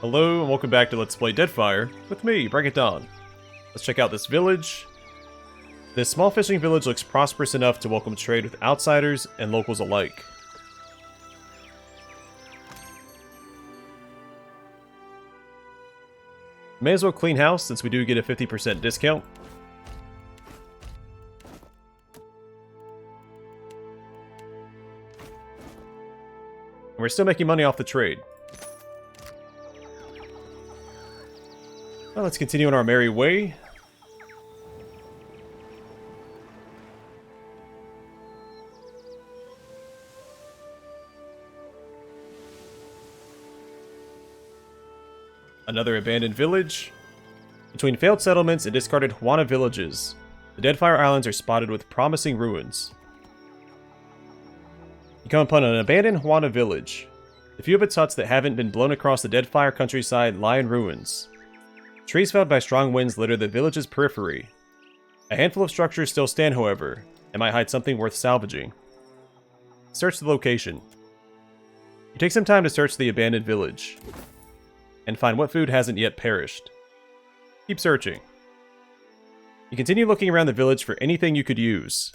Hello and welcome back to Let's Play Deadfire with me, Bring It On. Let's check out this village. This small fishing village looks prosperous enough to welcome trade with outsiders and locals alike. May as well clean house since we do get a 50% discount. And we're still making money off the trade. Well, let's continue on our merry way. Another abandoned village. Between failed settlements and discarded Juana villages, the Deadfire Islands are spotted with promising ruins. You come upon an abandoned Juana village. The few of its huts that haven't been blown across the Deadfire countryside lie in ruins. Trees felled by strong winds litter the village's periphery. A handful of structures still stand, however, and might hide something worth salvaging. Search the location. You take some time to search the abandoned village, and find what food hasn't yet perished. Keep searching. You continue looking around the village for anything you could use,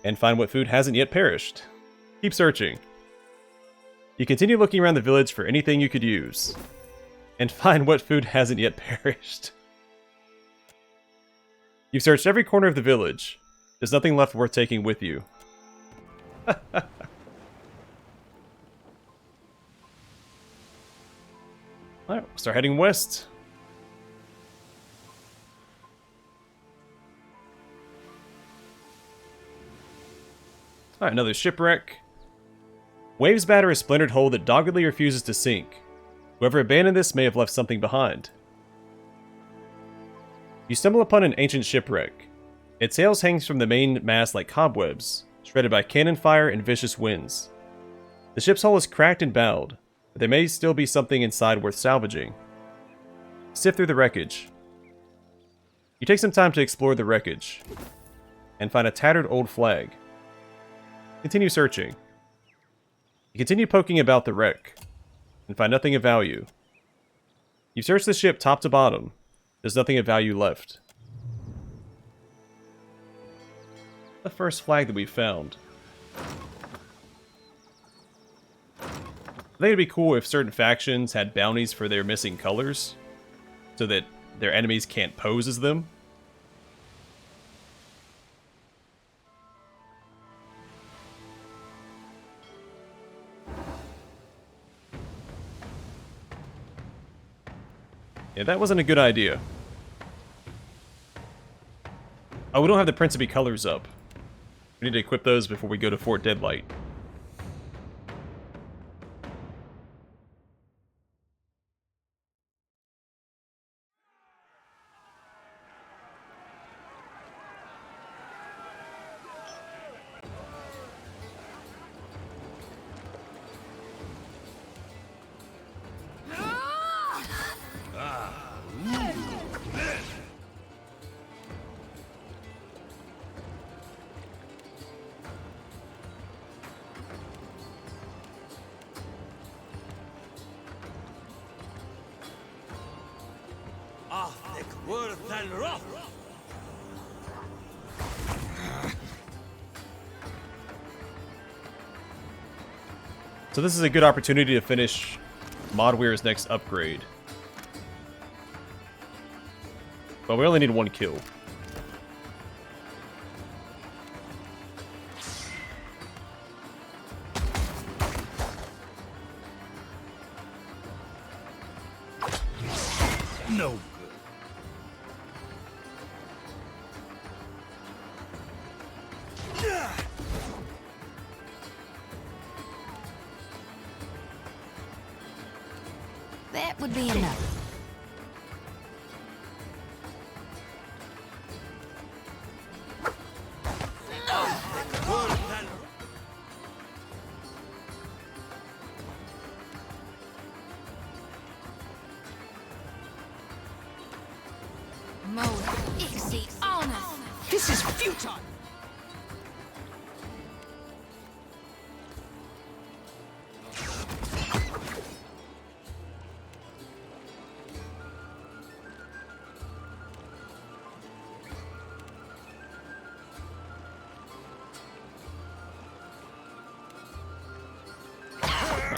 and find what food hasn't yet perished. Keep searching. You continue looking around the village for anything you could use, and find what food hasn't yet perished. You've searched every corner of the village. There's nothing left worth taking with you. Alright, we'll start heading west. Alright, another shipwreck. Waves batter a splintered hull that doggedly refuses to sink. Whoever abandoned this may have left something behind. You stumble upon an ancient shipwreck. Its sails hang from the main mast like cobwebs, shredded by cannon fire and vicious winds. The ship's hull is cracked and bowed, but there may still be something inside worth salvaging. Sift through the wreckage. You take some time to explore the wreckage, and find a tattered old flag. Continue searching. You continue poking about the wreck, and find nothing of value. You've searched the ship top to bottom. There's nothing of value left. The first flag that we found. I think it'd be cool if certain factions had bounties for their missing colors, so that their enemies can't pose as them. Yeah, that wasn't a good idea. Oh, we don't have the Principe colors up. We need to equip those before we go to Fort Deadlight. So this is a good opportunity to finish Modware's next upgrade. But we only need one kill. No good. That would be enough. This is futile!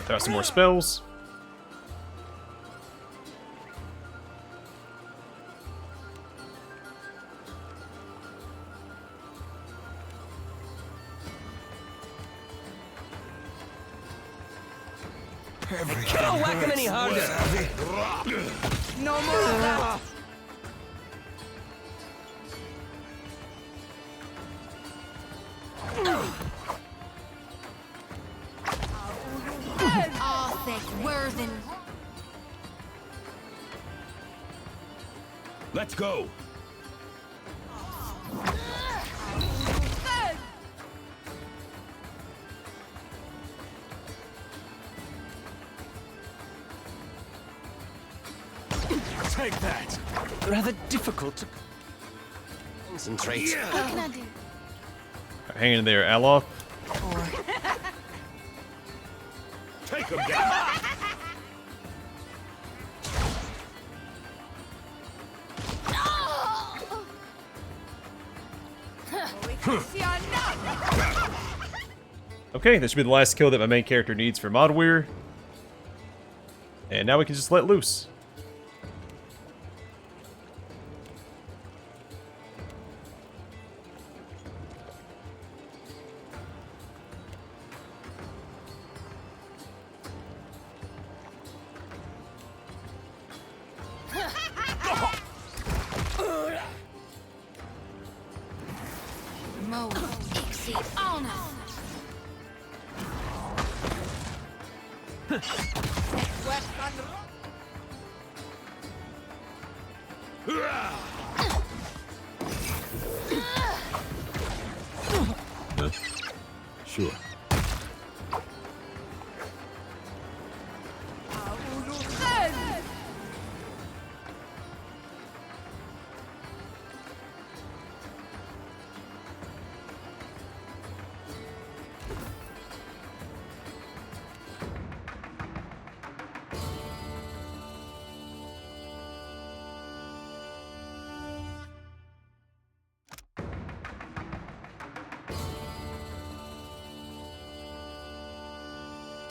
Throw out some more spells. Can't whack him any harder. No more of that. Oh, thank Worthen. Let's go. Take that. Rather difficult to concentrate. What can I do? Hang in there, Alof. Take him down. Okay, this should be the last kill that my main character needs for Modware. And now we can just let loose. Mo, Ixie, on us. Sure.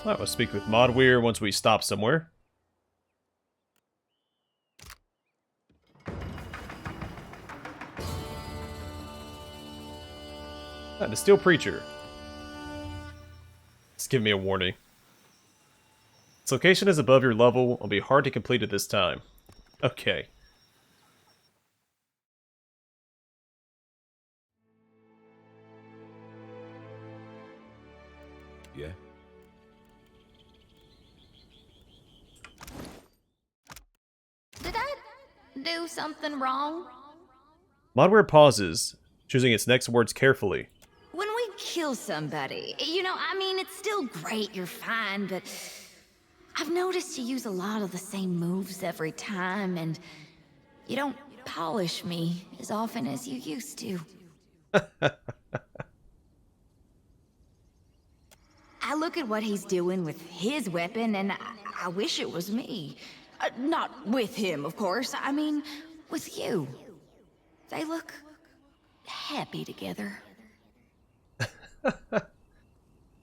Alright, we'll speak with Modware once we stop somewhere. The Steel Preacher. Just give me a warning. Its location is above your level. It'll be hard to complete at this time. Okay. Yeah. Did I do something wrong? Modware pauses, choosing its next words carefully. When we kill somebody, I mean, it's still great, you're fine, but I've noticed you use a lot of the same moves every time, and you don't polish me as often as you used to. I look at what he's doing with his weapon, and I wish it was me. Not with him, of course. I mean, with you. They look happy together.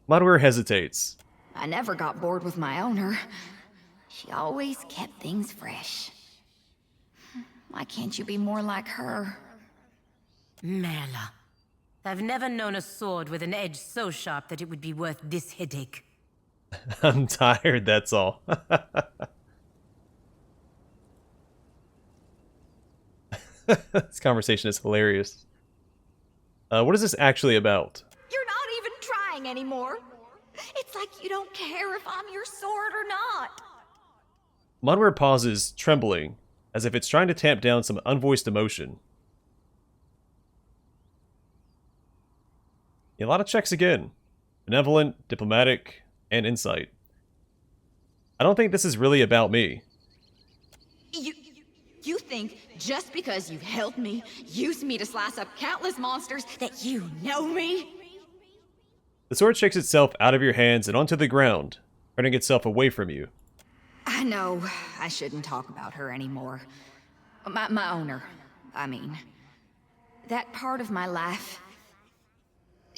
Modware hesitates. I never got bored with my owner. She always kept things fresh. Why can't you be more like her? Merla. I've never known a sword with an edge so sharp that it would be worth this headache. I'm tired, that's all. This conversation is hilarious. What is this actually about? You're not even trying anymore. It's like you don't care if I'm your sword or not. Modware pauses, trembling, as if it's trying to tamp down some unvoiced emotion. A lot of checks again. Benevolent, diplomatic, and insight. I don't think this is really about me. You think just because you helped me, used me to slice up countless monsters, that you know me? The sword shakes itself out of your hands and onto the ground, turning itself away from you. I know I shouldn't talk about her anymore. My owner, I mean. That part of my life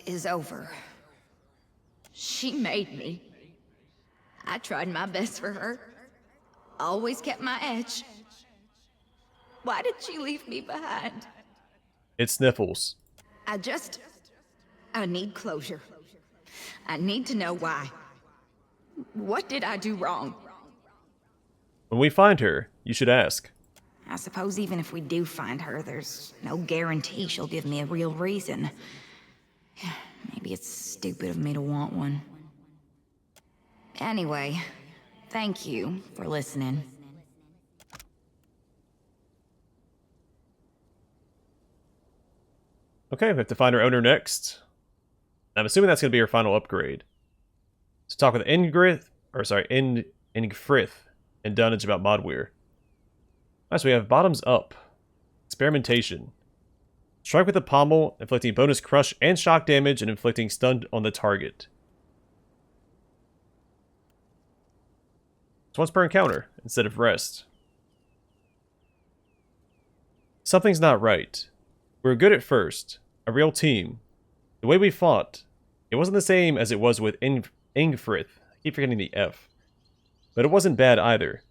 is over. She made me. I tried my best for her. Always kept my edge. Why did she leave me behind? It sniffles. I need closure. I need to know why. What did I do wrong? When we find her, you should ask. I suppose even if we do find her, there's no guarantee she'll give me a real reason. Maybe it's stupid of me to want one. Anyway, thank you for listening. Okay, we have to find our owner next. I'm assuming that's going to be our final upgrade. So talk with Ingrid, or sorry, Ingfrith and Dunnage about Modware. Alright, so we have bottoms up. Experimentation. Strike with the pommel, inflicting bonus crush and shock damage and inflicting stun on the target. It's once per encounter, instead of rest. Something's not right. We were good at first. A real team. The way we fought, it wasn't the same as it was with Ingfrith. I keep forgetting the F. But it wasn't bad either.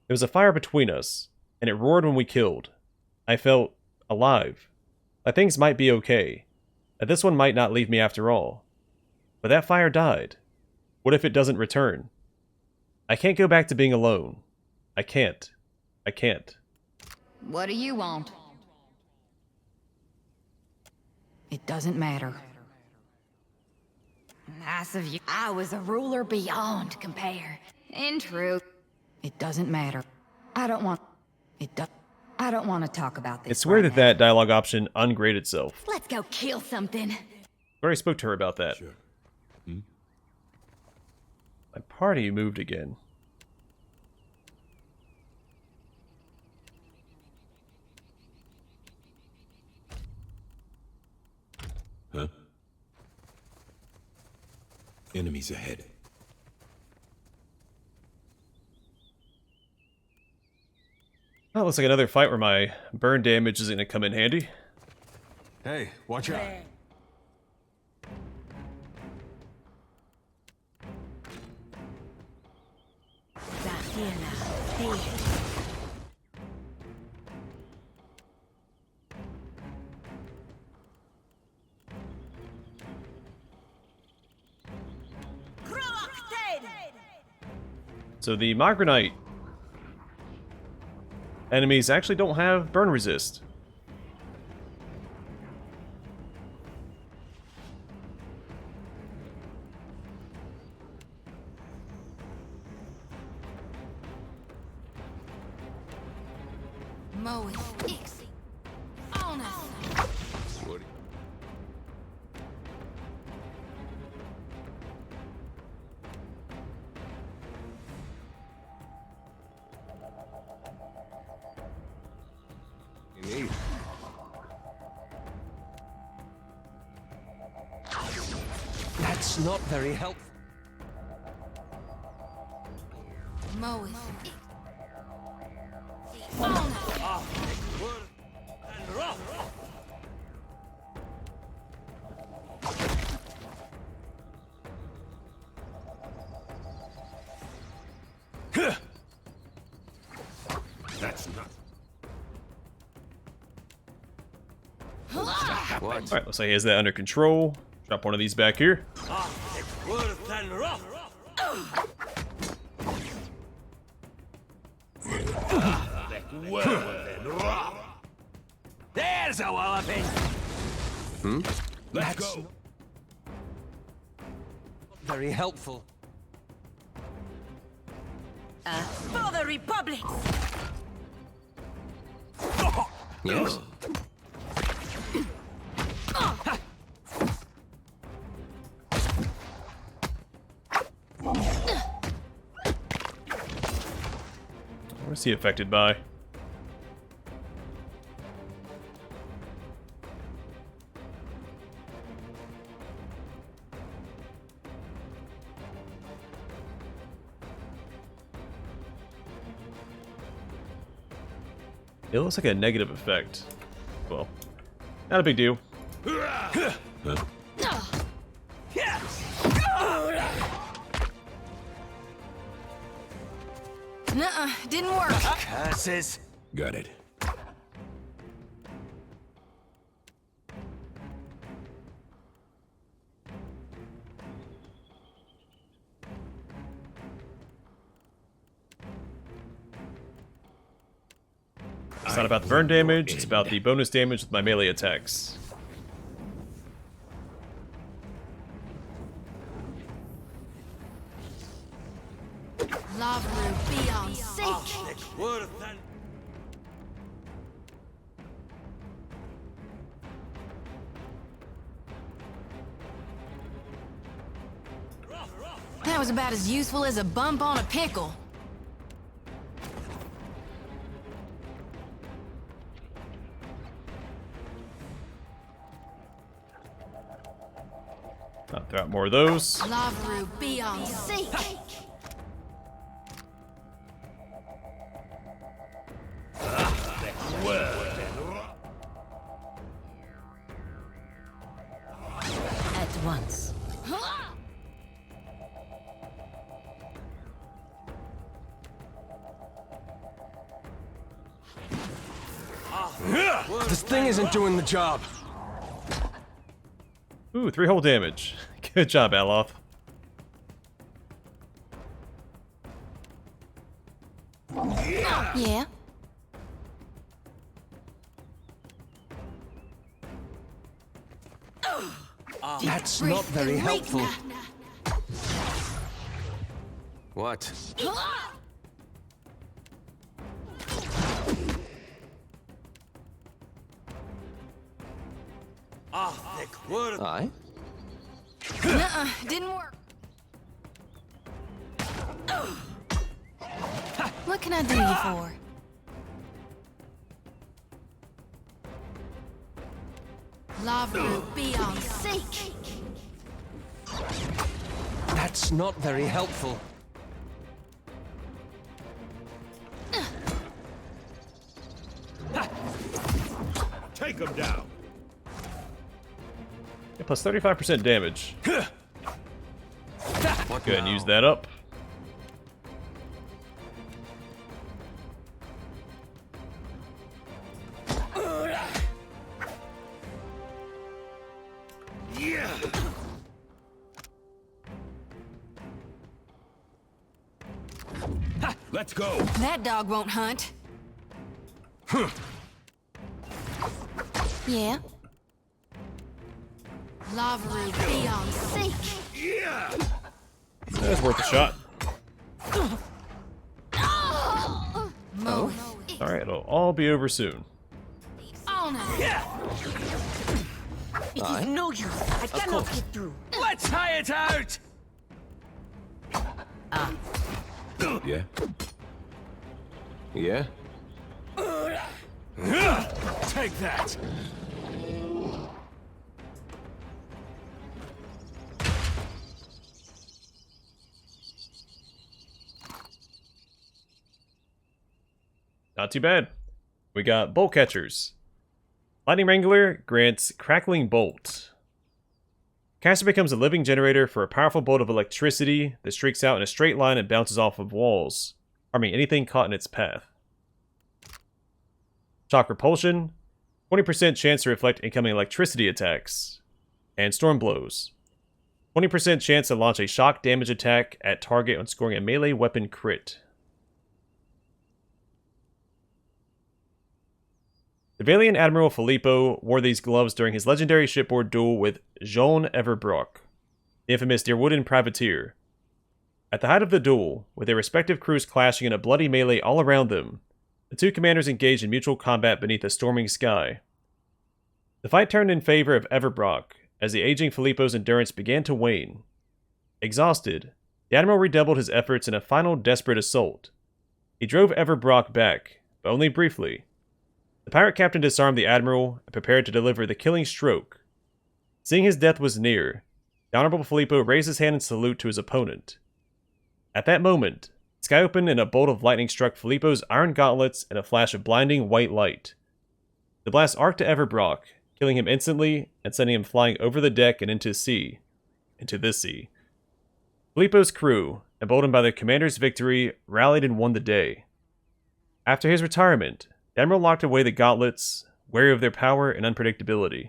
There was a fire between us, and it roared when we killed. I felt alive. Like things might be okay. That this one might not leave me after all. But that fire died. What if it doesn't return? I can't go back to being alone. I can't. I can't. What do you want? It doesn't matter. Nice of you. I was a ruler beyond compare. In truth, it doesn't matter. I don't want to talk about this. It's weird that that dialogue option ungraded itself. Let's go kill something. I already spoke to her about that. Sure. My party moved again. Huh? Enemies ahead. Well, looks like another fight where my burn damage is going to come in handy. Hey, watch out. So the micronite enemies actually don't have burn resist. Moe Ixie. On us. What? You need. That's not very helpful. Moe Ixie. On us. And rough. That's not. What? Alright, looks like he has that under control. Drop one of these back here. Worse than rough. There's a walloping. Let's go. Very helpful. For the Republic! Yes. What's he affected by? It looks like a negative effect. Well, not a big deal. Nuh-uh, didn't work. Curses. Got it. It's not about the burn damage, it's about the bonus damage with my melee attacks. Lava beyond seek. Worth than That was about as useful as a bump on a pickle. I'll throw out more of those. Lava beyond seek. At once. this thing isn't doing the job. Ooh, 3 whole damage. Good job, Aloth. Yeah. That's not very helpful. What? Thick word. Aye. Nuh-uh, didn't work. What can I do you for? Lava beyond seek. That's not very helpful. Take him down. Yeah, plus 35% damage. Go What ahead and now? use that up. Let's go. That dog won't hunt. Yeah. Lava beyond seek. That's worth a shot. Moe. Alright, it'll all be over soon. On us. It is no use. I cannot get through. Let's hire it out. Yeah. Yeah. Take that. Not too bad. We got bolt catchers. Lightning Wrangler grants Crackling Bolt. Caster becomes a living generator for a powerful bolt of electricity that streaks out in a straight line and bounces off of walls, harming anything caught in its path. Shock Repulsion, 20% chance to reflect incoming electricity attacks. And Storm Blows, 20% chance to launch a shock damage attack at target when scoring a melee weapon crit. The Valiant Admiral Filippo wore these gloves during his legendary shipboard duel with Jean Everbrock, the infamous Deerwooden privateer. At the height of the duel, with their respective crews clashing in a bloody melee all around them, the two commanders engaged in mutual combat beneath a storming sky. The fight turned in favor of Everbrock, as the aging Filippo's endurance began to wane. Exhausted, the Admiral redoubled his efforts in a final desperate assault. He drove Everbrock back, but only briefly. The pirate captain disarmed the Admiral and prepared to deliver the killing stroke. Seeing his death was near, the Honorable Filippo raised his hand in salute to his opponent. At that moment, the sky opened and a bolt of lightning struck Filippo's iron gauntlets in a flash of blinding white light. The blast arced to Everbrock, killing him instantly and sending him flying over the deck and into the sea. Filippo's crew, emboldened by their commander's victory, rallied and won the day. After his retirement, the Admiral locked away the gauntlets, wary of their power and unpredictability.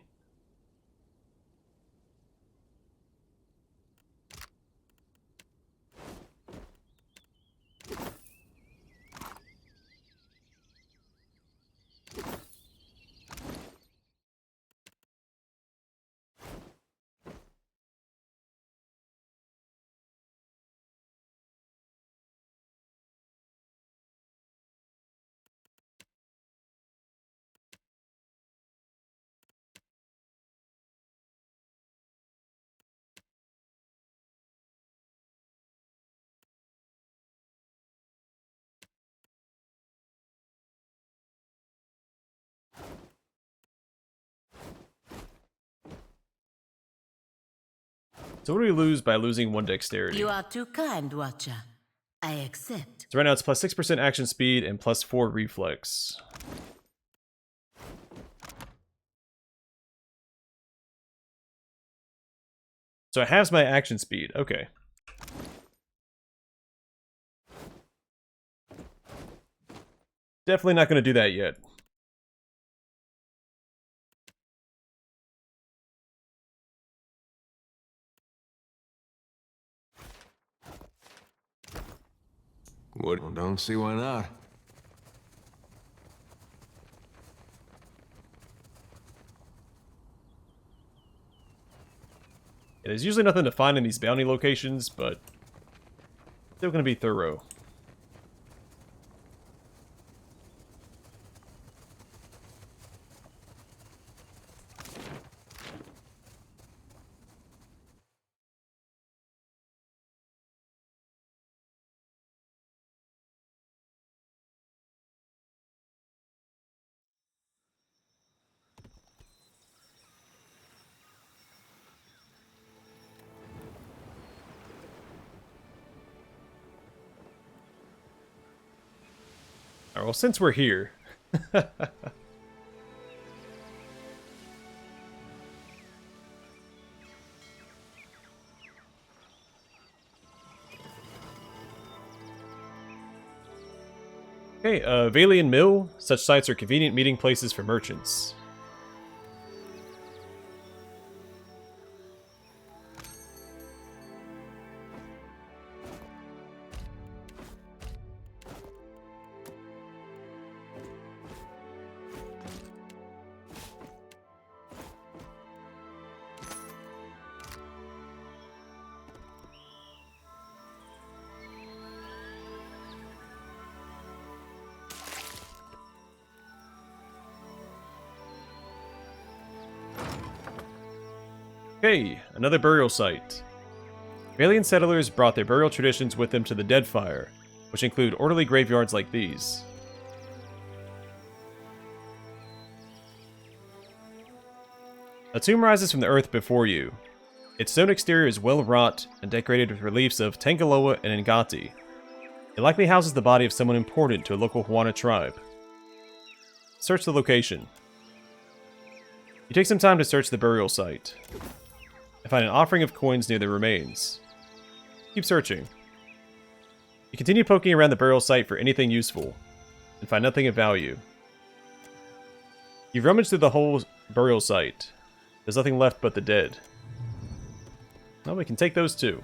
So what do we lose by losing 1 dexterity? You are too kind, Watcher. I accept. So right now it's plus 6% action speed and plus 4 reflex. So it halves my action speed. Okay. Definitely not going to do that yet. Well, don't see why not. There's usually nothing to find in these bounty locations, but still going to be thorough. Alright, well, since we're here... Okay, Valian Mill. Such sites are convenient meeting places for merchants. Okay, another burial site. Valian settlers brought their burial traditions with them to the Deadfire, which include orderly graveyards like these. A tomb rises from the earth before you. Its stone exterior is well wrought and decorated with reliefs of Tangaloa and Ngati. It likely houses the body of someone important to a local Huana tribe. Search the location. You take some time to search the burial site and find an offering of coins near the remains. Keep searching. You continue poking around the burial site for anything useful, and find nothing of value. You've rummaged through the whole burial site. There's nothing left but the dead. Well, we can take those too.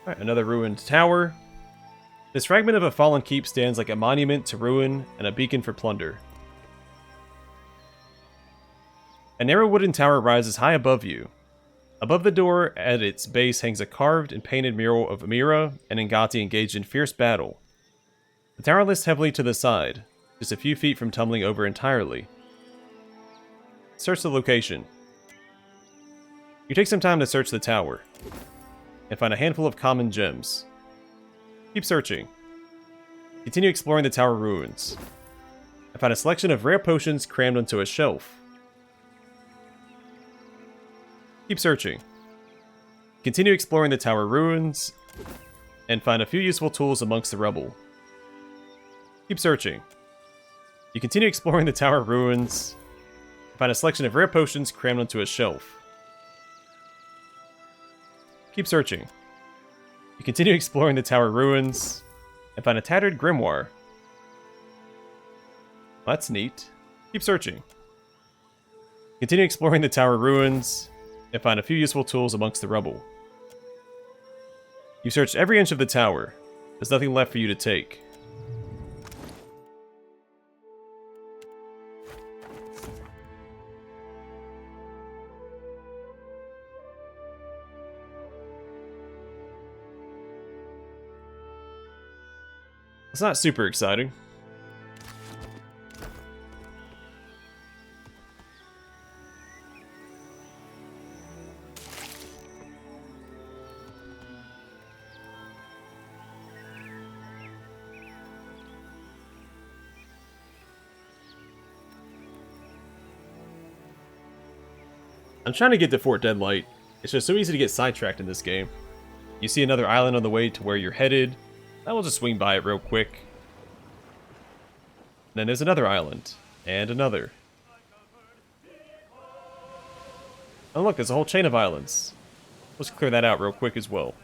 Alright, another ruined tower. This fragment of a fallen keep stands like a monument to ruin and a beacon for plunder. A narrow wooden tower rises high above you. Above the door, at its base, hangs a carved and painted mural of Amira and Ngati engaged in fierce battle. The tower lists heavily to the side, just a few feet from tumbling over entirely. Search the location. You take some time to search the tower, and find a handful of common gems. Keep searching. Continue exploring the tower ruins, and find a selection of rare potions crammed onto a shelf. Keep searching. Continue exploring the tower ruins, and find a few useful tools amongst the rubble. Keep searching. You continue exploring the tower ruins. Find a selection of rare potions crammed onto a shelf. Keep searching. You continue exploring the tower ruins and find a tattered grimoire. Well, that's neat. Keep searching. Continue exploring the tower ruins and find a few useful tools amongst the rubble. You've searched every inch of the tower. There's nothing left for you to take. It's not super exciting. I'm trying to get to Fort Deadlight. It's just so easy to get sidetracked in this game. You see another island on the way to where you're headed. I will just swing by it real quick. Then there's another island. And another. Oh look, there's a whole chain of islands. Let's clear that out real quick as well.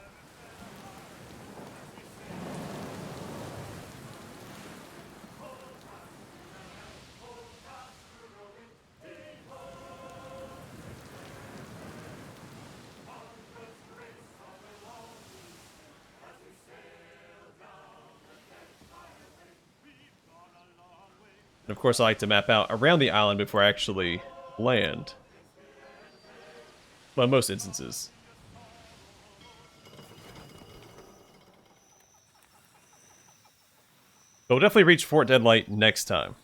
And of course, I like to map out around the island before I actually land. Well, in most instances. But we'll definitely reach Fort Deadlight next time.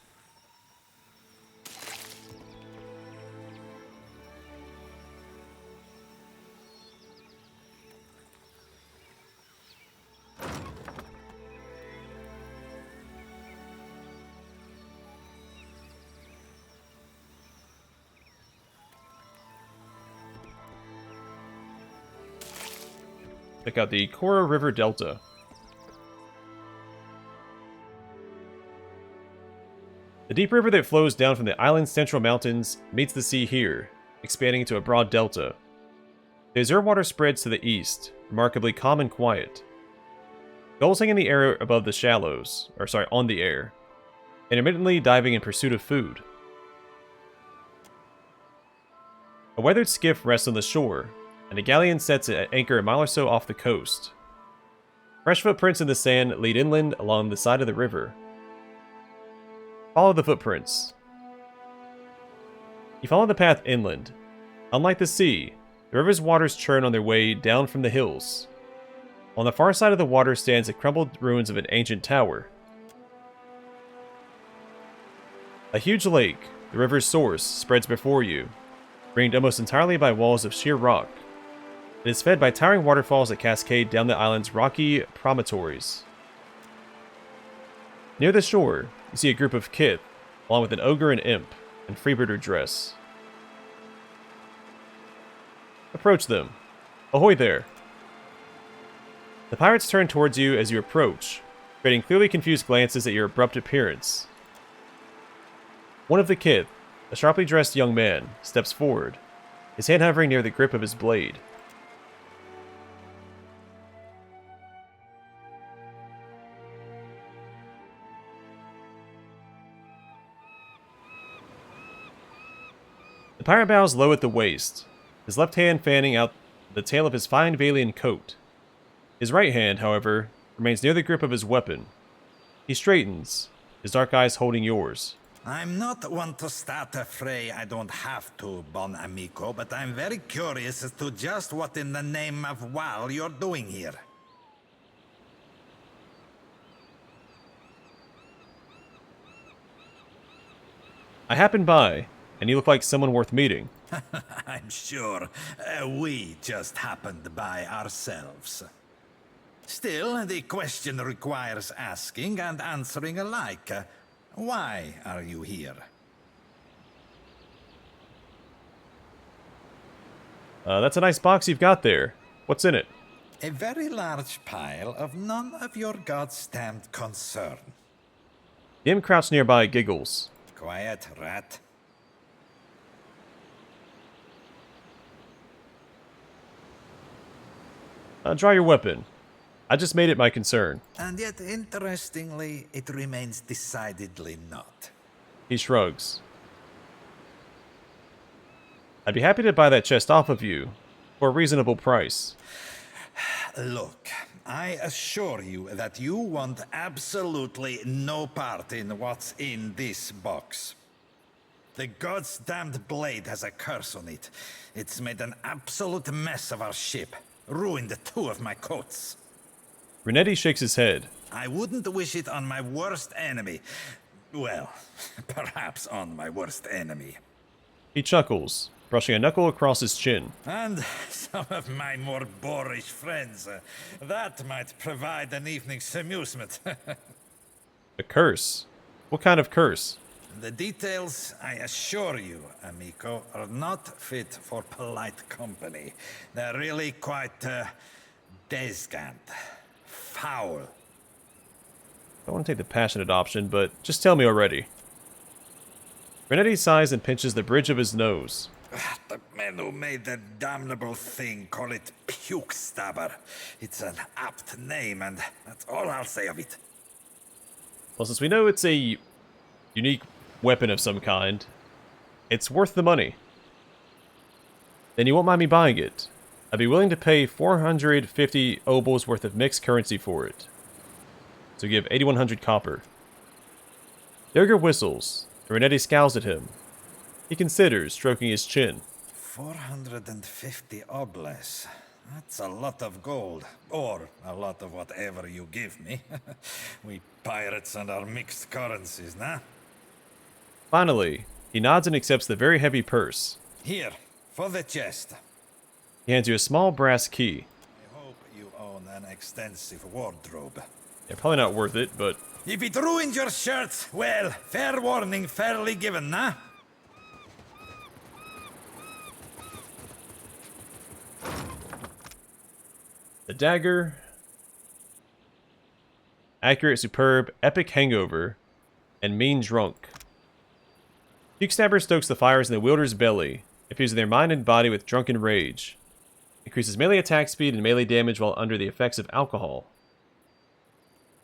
Check out the Cora River Delta. The deep river that flows down from the island's central mountains meets the sea here, expanding into a broad delta. The azure water spreads to the east, remarkably calm and quiet. Gulls hang in the air above the shallows, on the air, intermittently diving in pursuit of food. A weathered skiff rests on the shore, and a galleon sets at anchor a mile or so off the coast. Fresh footprints in the sand lead inland along the side of the river. Follow the footprints. You follow the path inland. Unlike the sea, the river's waters churn on their way down from the hills. On the far side of the water stands the crumbled ruins of an ancient tower. A huge lake, the river's source, spreads before you, ringed almost entirely by walls of sheer rock. It is fed by towering waterfalls that cascade down the island's rocky promontories. Near the shore, you see a group of kith, along with an ogre and imp, in freebooter dress. Approach them. Ahoy there! The pirates turn towards you as you approach, creating clearly confused glances at your abrupt appearance. One of the kith, a sharply dressed young man, steps forward, his hand hovering near the grip of his blade. The pirate bows low at the waist, his left hand fanning out the tail of his fine Valian coat. His right hand, however, remains near the grip of his weapon. He straightens, his dark eyes holding yours. I'm not one to start a fray I don't have to, bon amico, but I'm very curious as to just what in the name of WoW you're doing here. I happened by, and you look like someone worth meeting. I'm sure we just happened by ourselves. Still, the question requires asking and answering alike. Why are you here? That's a nice box you've got there. What's in it? A very large pile of none of your gods' damned concern. The imp crouched nearby giggles. Quiet, rat. Draw your weapon. I just made it my concern. And yet, interestingly, it remains decidedly not. He shrugs. I'd be happy to buy that chest off of you for a reasonable price. Look, I assure you that you want absolutely no part in what's in this box. The god's damned blade has a curse on it. It's made an absolute mess of our ship. Ruined 2 of my coats. Renetti shakes his head. I wouldn't wish it on my worst enemy. Well, perhaps on my worst enemy. He chuckles, brushing a knuckle across his chin. And some of my more boorish friends. That might provide an evening's amusement. A curse? What kind of curse? The details, I assure you, amico, are not fit for polite company. They're really quite, descant. Foul. I want to take the passionate option, but just tell me already. Renetti sighs and pinches the bridge of his nose. The men who made that damnable thing call it Pukestabber. It's an apt name, and that's all I'll say of it. Well, since we know it's a unique weapon of some kind, it's worth the money. Then you won't mind me buying it. I'd be willing to pay 450 obols worth of mixed currency for it. So give 8,100 copper. Dagger whistles. Renetti scowls at him. He considers, stroking his chin. 450 obles. That's a lot of gold. Or a lot of whatever you give me. We pirates and our mixed currencies, nah? Finally, he nods and accepts the very heavy purse. Here, for the chest. He hands you a small brass key. I hope you own an extensive wardrobe. Yeah, probably not worth it, but... If it ruined your shirt, well, fair warning fairly given, nah? The dagger. Accurate, superb, epic hangover, and mean drunk. Pukestabber stokes the fires in the wielder's belly, infusing their mind and body with drunken rage. Increases melee attack speed and melee damage while under the effects of alcohol.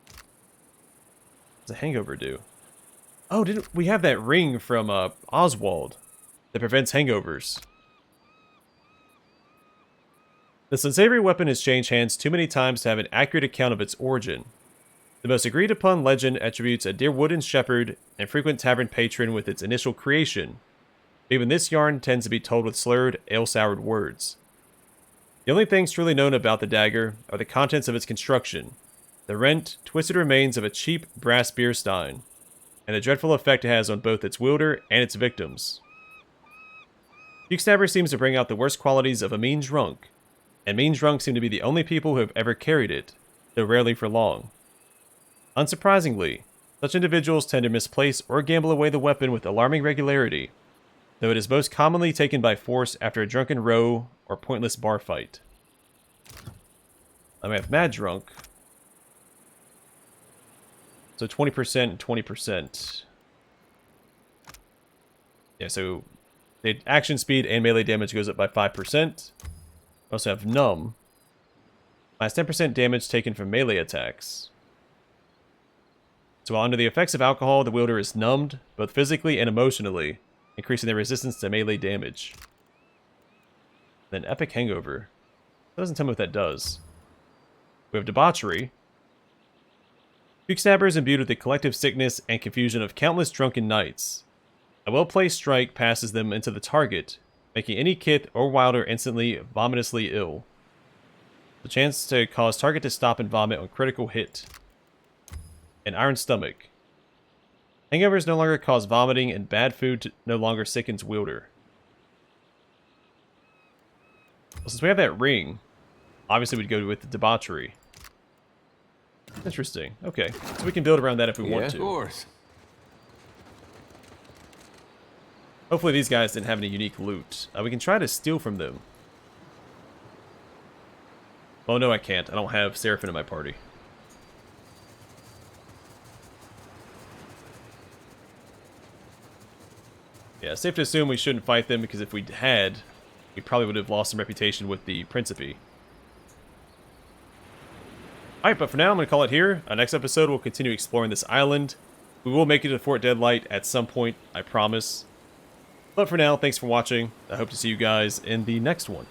What does a hangover do? Oh, didn't we have that ring from Oswald that prevents hangovers? This unsavory weapon has changed hands too many times to have an accurate account of its origin. The most agreed upon legend attributes a dear wooden shepherd and frequent tavern patron with its initial creation. Even this yarn tends to be told with slurred, ale-soured words. The only things truly known about the dagger are the contents of its construction, the rent, twisted remains of a cheap brass beer stein, and the dreadful effect it has on both its wielder and its victims. Pukestabber seems to bring out the worst qualities of a mean drunk, and mean drunks seem to be the only people who have ever carried it, though rarely for long. Unsurprisingly, such individuals tend to misplace or gamble away the weapon with alarming regularity, though it is most commonly taken by force after a drunken row or pointless bar fight. I have mad drunk. So 20% and 20%. Yeah, so the action speed and melee damage goes up by 5%. We also have numb. Minus 10% damage taken from melee attacks. So while under the effects of alcohol, the wielder is numbed, both physically and emotionally, increasing their resistance to melee damage. Then Epic Hangover. That doesn't tell me what that does. We have Debauchery. Pukestabber is imbued with the collective sickness and confusion of countless drunken nights. A well-placed strike passes them into the target, making any kith or wilder instantly vomitously ill. The chance to cause target to stop and vomit on critical hit. An Iron Stomach. Hangovers no longer cause vomiting, and bad food no longer sickens wielder. Well, since we have that ring, obviously we'd go with the Debauchery. Interesting. Okay, so we can build around that if we want to. Of course. Hopefully these guys didn't have any unique loot. We can try to steal from them. Oh no, I can't. I don't have Seraphim in my party. Yeah, safe to assume we shouldn't fight them, because if we had, we probably would have lost some reputation with the Principe. Alright, but for now, I'm going to call it here. Next episode, we'll continue exploring this island. We will make it to Fort Deadlight at some point, I promise. But for now, thanks for watching. I hope to see you guys in the next one.